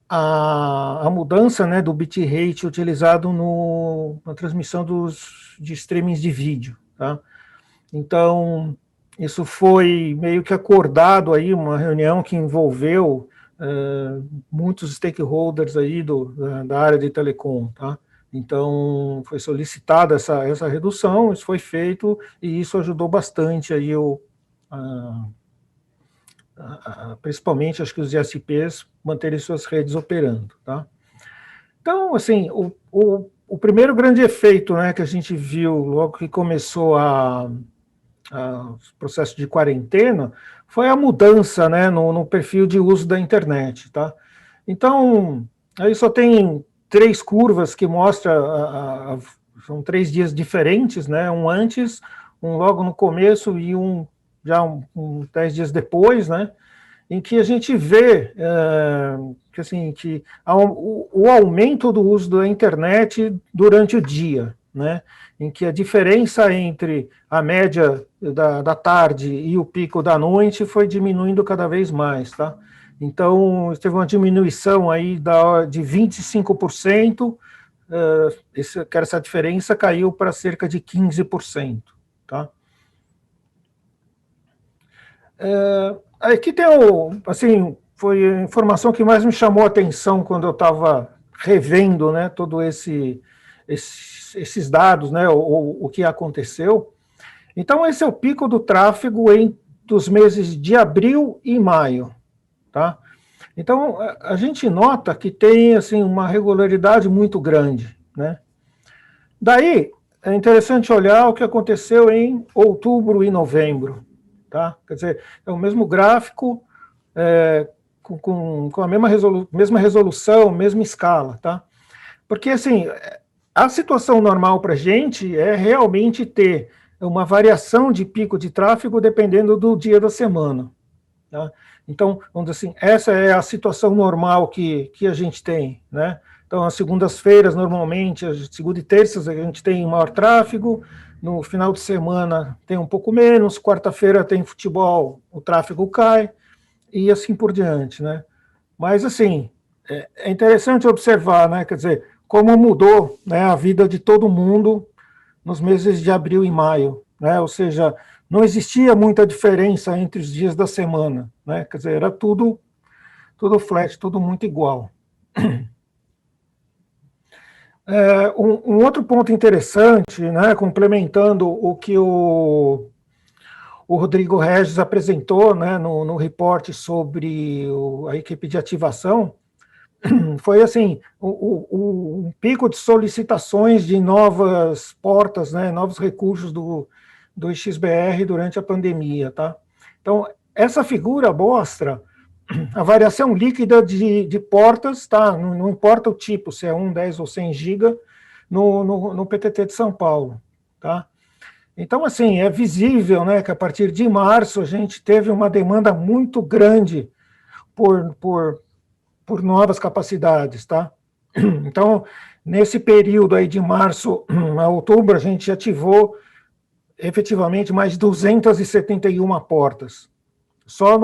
à mudança, né, do bitrate utilizado na transmissão de streamings de vídeo, tá? Então, isso foi meio que acordado aí, uma reunião que envolveu muitos stakeholders aí da área de telecom, tá? Então, foi solicitada essa redução, isso foi feito, e isso ajudou bastante aí principalmente, acho que os ISPs manterem suas redes operando, tá? Então, assim, o primeiro grande efeito, né, que a gente viu logo que começou o processo de quarentena foi a mudança, né, no perfil de uso da internet, tá? Então, aí só tem 3 curvas que mostram, são 3 dias diferentes, né, um antes, um logo no começo e já 10 dias depois, né, em que a gente vê que o aumento do uso da internet durante o dia, né, em que a diferença entre a média da tarde e o pico da noite foi diminuindo cada vez mais, tá? Então, teve uma diminuição aí de 25%, essa diferença caiu para cerca de 15%. Tá? Aqui tem assim, foi a informação que mais me chamou a atenção quando eu estava revendo, né, todo esses dados, né, o que aconteceu. Então, esse é o pico do tráfego dos meses de abril e maio. Tá? Então, a gente nota que tem assim, uma regularidade muito grande. Né? Daí, é interessante olhar o que aconteceu em outubro e novembro. Tá? Quer dizer, é o mesmo gráfico, com a mesma resolução, mesma escala. Tá? Porque, assim, a situação normal para a gente é realmente ter uma variação de pico de tráfego dependendo do dia da semana. Tá? Então, vamos dizer assim, essa é a situação normal que a gente tem, né? Então, as segundas-feiras, normalmente, segunda e terças, a gente tem maior tráfego, no final de semana tem um pouco menos, quarta-feira tem futebol, o tráfego cai, e assim por diante, né? Mas, assim, é interessante observar, né? Quer dizer, como mudou, né, a vida de todo mundo nos meses de abril e maio, né? Ou seja, não existia muita diferença entre os dias da semana, né? Quer dizer, era tudo flat, tudo muito igual. Um outro ponto interessante, né, complementando o que o Rodrigo Regis apresentou, né, no reporte sobre a equipe de ativação, foi assim, um pico de solicitações de novas portas, né, novos recursos do IX.br durante a pandemia. Tá? Então, essa figura mostra a variação líquida de portas, tá? Não importa o tipo, se é 1, 10 ou 100 GB, no PTT de São Paulo. Tá? Então, assim, é visível, né, que a partir de março a gente teve uma demanda muito grande por novas capacidades, tá? Então, nesse período aí de março a outubro, a gente ativou efetivamente mais 271 portas, só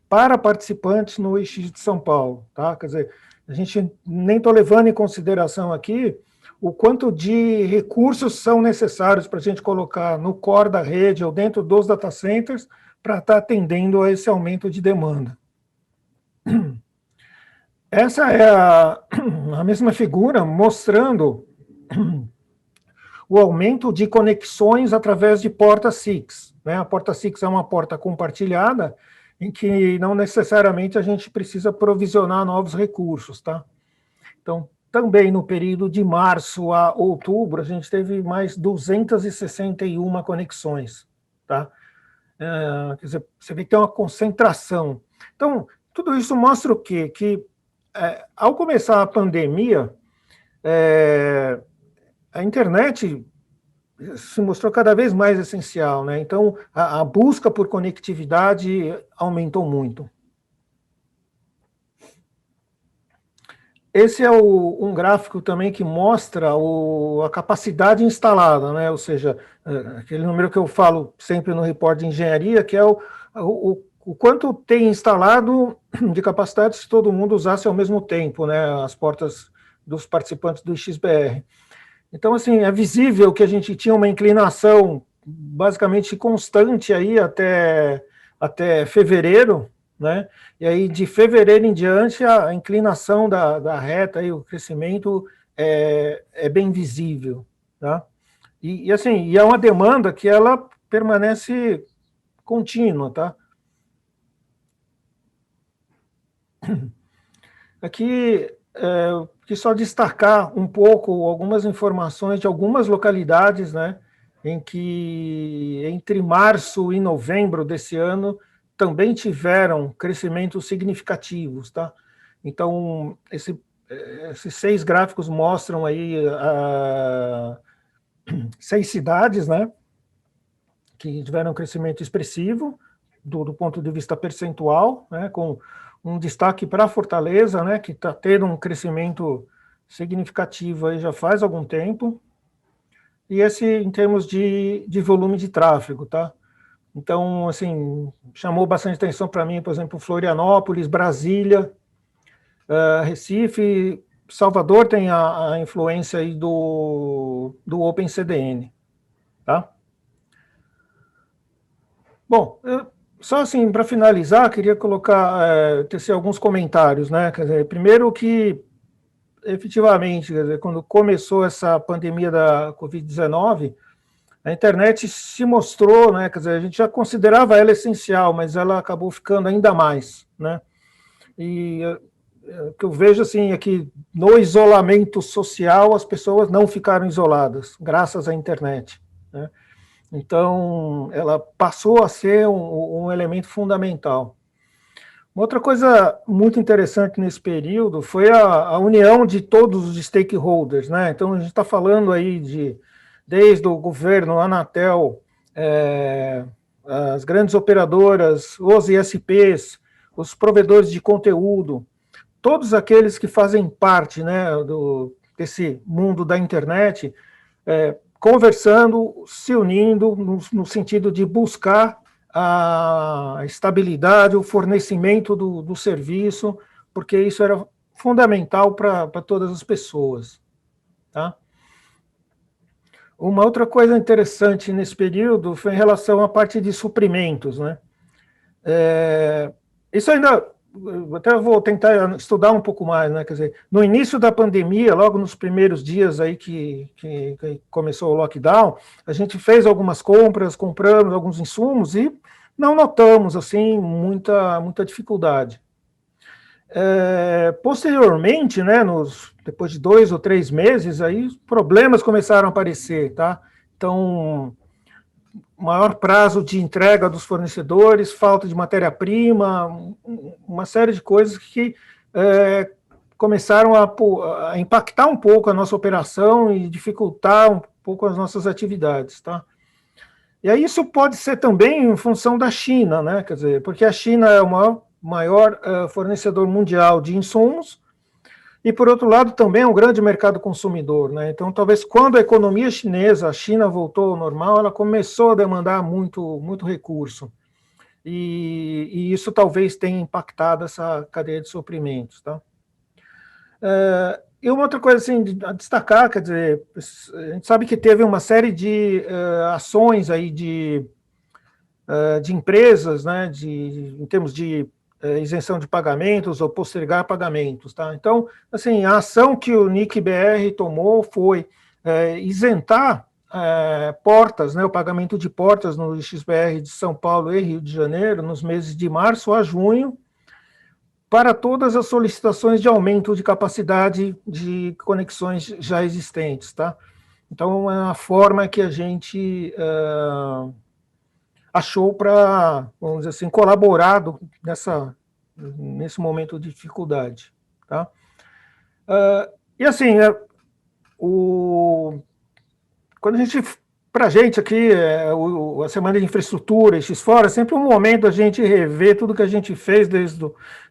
para participantes no IX de São Paulo, tá? Quer dizer, a gente nem estou levando em consideração aqui o quanto de recursos são necessários para a gente colocar no core da rede ou dentro dos data centers para estar atendendo a esse aumento de demanda. Essa é a mesma figura mostrando o aumento de conexões através de porta SIX. Né? A porta SIX é uma porta compartilhada em que não necessariamente a gente precisa provisionar novos recursos. Tá? Então, também no período de março a outubro, a gente teve mais 261 conexões. Tá? Quer dizer, você vê que tem uma concentração. Então, tudo isso mostra o quê? Que ao começar a pandemia, a internet se mostrou cada vez mais essencial, né? Então, a busca por conectividade aumentou muito. Esse é um gráfico também que mostra a capacidade instalada, né? Ou seja, aquele número que eu falo sempre no repórter de engenharia, que é o quanto tem instalado de capacidade se todo mundo usasse ao mesmo tempo, né? As portas dos participantes do IX.br. Então, assim, é visível que a gente tinha uma inclinação basicamente constante aí até fevereiro, né? E aí, de fevereiro em diante, a inclinação da reta e o crescimento é bem visível, tá? E assim, é uma demanda que ela permanece contínua, tá? Aqui, quis só destacar um pouco algumas informações de algumas localidades, né, em que entre março e novembro desse ano também tiveram crescimentos significativos, tá? Então, esses 6 gráficos mostram aí 6 cidades, né, que tiveram um crescimento expressivo do ponto de vista percentual, né, com um destaque para Fortaleza, né, que está tendo um crescimento significativo aí já faz algum tempo, e esse em termos de volume de tráfego, tá? Então, assim, chamou bastante atenção para mim, por exemplo, Florianópolis, Brasília, Recife, Salvador tem a influência aí do OpenCDN, tá? Bom, só assim, para finalizar, queria colocar, tecer alguns comentários, né? Quer dizer, primeiro que, efetivamente, quer dizer, quando começou essa pandemia da Covid-19, a internet se mostrou, né? Quer dizer, a gente já considerava ela essencial, mas ela acabou ficando ainda mais, né? E o que eu vejo, assim, é que no isolamento social as pessoas não ficaram isoladas, graças à internet, né? Então, ela passou a ser um elemento fundamental. Uma outra coisa muito interessante nesse período foi a união de todos os stakeholders, né? Então, a gente está falando aí desde o governo, a Anatel, as grandes operadoras, os ISPs, os provedores de conteúdo, todos aqueles que fazem parte, né, desse mundo da internet, conversando, se unindo no sentido de buscar a estabilidade, o fornecimento do serviço, porque isso era fundamental para todas as pessoas, tá? Uma outra coisa interessante nesse período foi em relação à parte de suprimentos, né? Isso ainda, até vou tentar estudar um pouco mais, né? Quer dizer, no início da pandemia, logo nos primeiros dias aí que começou o lockdown, a gente fez algumas compras, compramos alguns insumos e não notamos, assim, muita dificuldade. Posteriormente, né, depois de 2 ou 3 meses, aí problemas começaram a aparecer, tá? Então, maior prazo de entrega dos fornecedores, falta de matéria-prima, uma série de coisas que começaram a impactar um pouco a nossa operação e dificultar um pouco as nossas atividades, tá? E aí isso pode ser também em função da China, né? Quer dizer, porque a China é o maior fornecedor mundial de insumos, e, por outro lado, também é um grande mercado consumidor, né? Então, talvez quando a economia chinesa, a China voltou ao normal, ela começou a demandar muito recurso. E isso talvez tenha impactado essa cadeia de suprimentos, tá? E uma outra coisa assim, a destacar, quer dizer, a gente sabe que teve uma série de ações aí de empresas, né, em termos de isenção de pagamentos ou postergar pagamentos, tá? Então, assim, a ação que o NIC.br tomou foi isentar portas, né, o pagamento de portas no XBR de São Paulo e Rio de Janeiro, nos meses de março a junho, para todas as solicitações de aumento de capacidade de conexões já existentes, tá? Então, é uma forma que a gente achou para, vamos dizer assim, colaborado nesse momento de dificuldade, tá? E assim, quando para a gente aqui, a Semana de Infraestrutura, IX Fórum, é sempre um momento a gente rever tudo que a gente fez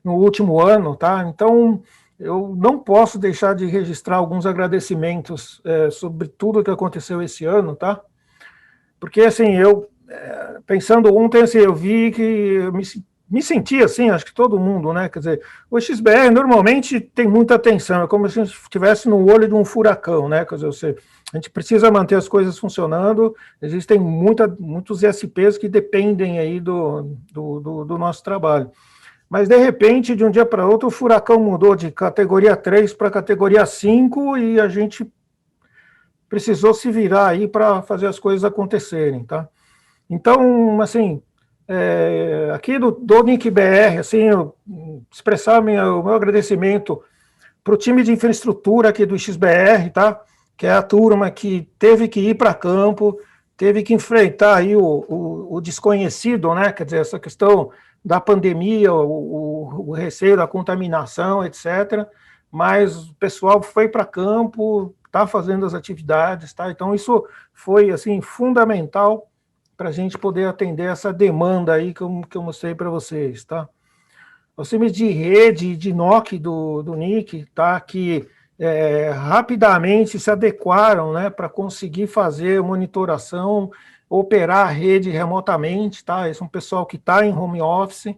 no último ano, tá? Então, eu não posso deixar de registrar alguns agradecimentos sobre tudo que aconteceu esse ano, tá? Porque, assim, pensando ontem, assim, eu vi que eu me senti assim, acho que todo mundo, né? Quer dizer, o XBR normalmente tem muita atenção, é como se a gente estivesse no olho de um furacão, né? Quer dizer, a gente precisa manter as coisas funcionando, existem muitos ISPs que dependem aí do nosso trabalho. Mas, de repente, de um dia para outro, o furacão mudou de categoria 3 para categoria 5 e a gente precisou se virar aí para fazer as coisas acontecerem, tá? Então, assim, aqui do NIC.br, assim, eu expressar o meu agradecimento para o time de infraestrutura aqui do XBR, tá? Que é a turma que teve que ir para campo, teve que enfrentar aí o desconhecido, né? Quer dizer, essa questão da pandemia, o receio da contaminação, etc. Mas o pessoal foi para campo, está fazendo as atividades, tá? Então, isso foi, assim, fundamental para a gente poder atender essa demanda aí que eu mostrei para vocês, tá? Os times de rede, de NOC do NIC, tá? Que rapidamente se adequaram, né, para conseguir fazer monitoração operar a rede remotamente, tá? Esse é um pessoal que está em home office,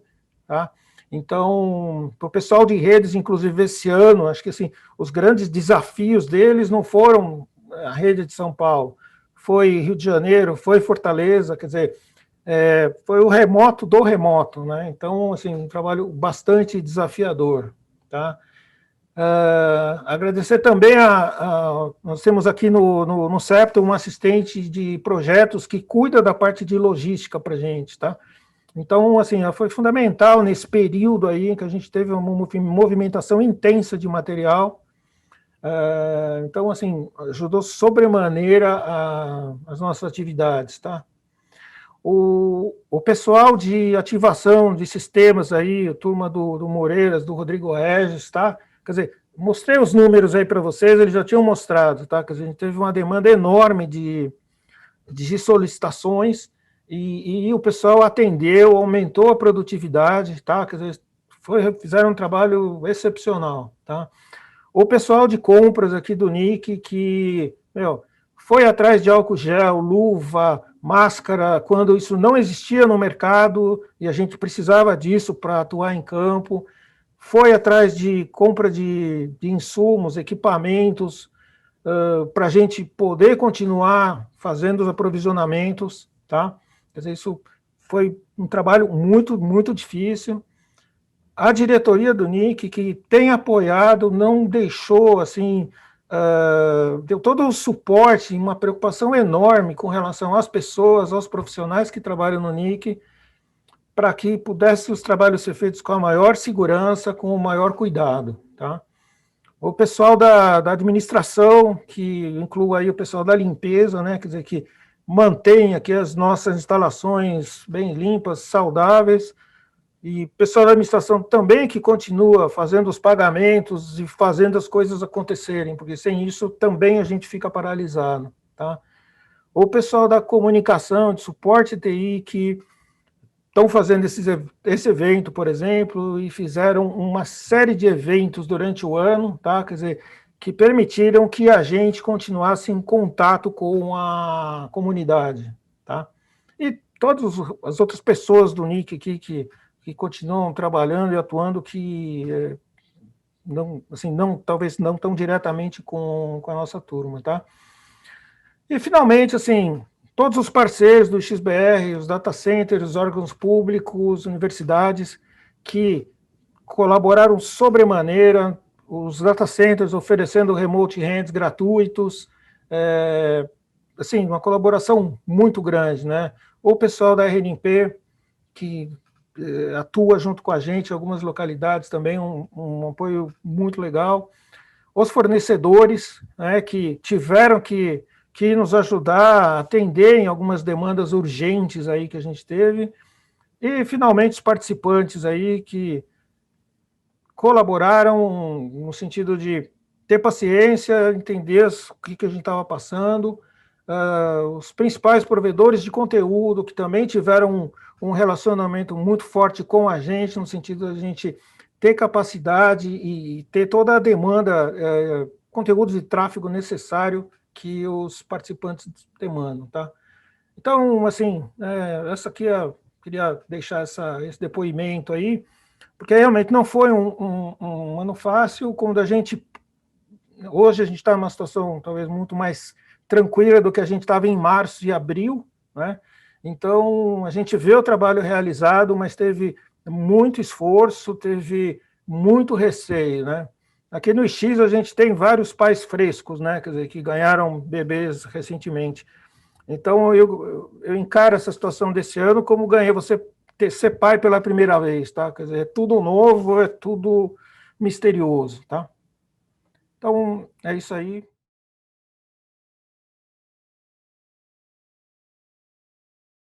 tá? Então, para o pessoal de redes, inclusive esse ano, acho que assim, os grandes desafios deles não foram a rede de São Paulo, foi Rio de Janeiro, foi Fortaleza, quer dizer, foi o remoto do remoto, né? Então, assim, um trabalho bastante desafiador, tá? Agradecer também nós temos aqui no CEPTO um assistente de projetos que cuida da parte de logística para a gente, tá? Então, assim, foi fundamental nesse período aí em que a gente teve uma movimentação intensa de material. Então, assim, ajudou sobremaneira as nossas atividades, tá? O pessoal de ativação de sistemas aí, a turma do Moreiras, do Rodrigo Regis, tá? Quer dizer, mostrei os números aí para vocês, eles já tinham mostrado, tá? Quer dizer, a gente teve uma demanda enorme de solicitações e o pessoal atendeu, aumentou a produtividade, tá? Quer dizer, fizeram um trabalho excepcional, tá? O pessoal de compras aqui do NIC que, foi atrás de álcool gel, luva, máscara, quando isso não existia no mercado e a gente precisava disso para atuar em campo, foi atrás de compra de insumos, equipamentos, para a gente poder continuar fazendo os aprovisionamentos, tá? Quer dizer, isso foi um trabalho muito, muito difícil. A diretoria do NIC, que tem apoiado, não deixou, assim, deu todo o suporte, uma preocupação enorme com relação às pessoas, aos profissionais que trabalham no NIC, para que pudessem os trabalhos ser feitos com a maior segurança, com o maior cuidado, tá? O pessoal da administração, que inclui aí o pessoal da limpeza, né, quer dizer, que mantém aqui as nossas instalações bem limpas, saudáveis, e o pessoal da administração também que continua fazendo os pagamentos e fazendo as coisas acontecerem, porque sem isso também a gente fica paralisado, tá? O pessoal da comunicação, de suporte TI, que estão fazendo esse evento, por exemplo, e fizeram uma série de eventos durante o ano, tá? Quer dizer, que permitiram que a gente continuasse em contato com a comunidade, tá? E todas as outras pessoas do NIC aqui que continuam trabalhando e atuando, que não, assim, talvez não tão diretamente com a nossa turma, tá? E, finalmente, assim, todos os parceiros do XBR, os data centers, os órgãos públicos, universidades, que colaboraram sobremaneira, os data centers oferecendo remote hands gratuitos, assim, uma colaboração muito grande, né? O pessoal da RNP, que atua junto com a gente em algumas localidades também, um apoio muito legal. Os fornecedores, né, que tiveram que nos ajudar a atender em algumas demandas urgentes aí que a gente teve, e finalmente os participantes aí que colaboraram no sentido de ter paciência, entender o que a gente estava passando, os principais provedores de conteúdo que também tiveram um relacionamento muito forte com a gente, no sentido de a gente ter capacidade e ter toda a demanda, conteúdo de tráfego necessário que os participantes demandam, tá? Então, assim, essa aqui queria deixar esse depoimento aí, porque realmente não foi um ano fácil, hoje a gente está numa situação talvez muito mais tranquila do que a gente estava em março e abril, né? Então, a gente vê o trabalho realizado, mas teve muito esforço, teve muito receio, né? Aqui no X a gente tem vários pais frescos, né? Quer dizer, que ganharam bebês recentemente. Então, eu encaro essa situação desse ano como ser pai pela primeira vez, tá? Quer dizer, é tudo novo, é tudo misterioso, tá? Então, é isso aí.